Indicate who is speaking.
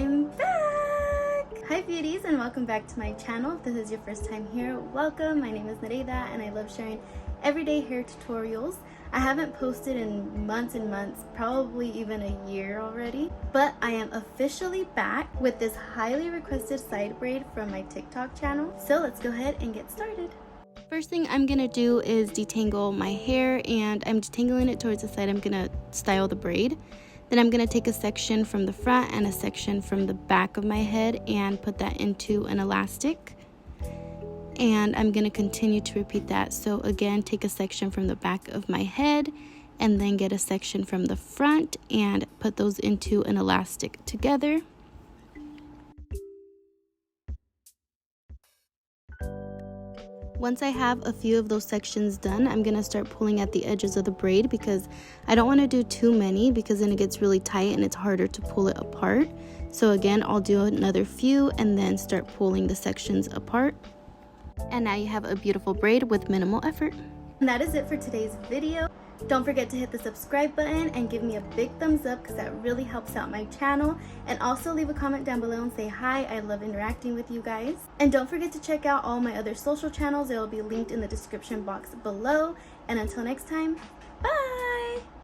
Speaker 1: I'm back! Hi beauties, and welcome back to my channel. If this is your first time here, welcome. My name is Nereida and I love sharing everyday hair tutorials. I haven't posted in months and months, probably even a year already, but I am officially back with this highly requested side braid from my TikTok channel. So let's go ahead and get started. First thing I'm gonna do is detangle my hair, and I'm detangling it towards the side. I'm gonna style the braid. Then I'm gonna take a section from the front and a section from the back of my head and put that into an elastic. And I'm gonna continue to repeat that. So again, take a section from the back of my head and then get a section from the front and put those into an elastic together. Once I have a few of those sections done, I'm gonna start pulling at the edges of the braid because I don't wanna do too many because then it gets really tight and it's harder to pull it apart. So again, I'll do another few and then start pulling the sections apart. And now you have a beautiful braid with minimal effort. And that is it for today's video. Don't forget to hit the subscribe button and give me a big thumbs up because that really helps out my channel. And also leave a comment down below and say hi. I love interacting with you guys. And don't forget to check out all my other social channels. They will be linked in the description box below. And until next time, bye!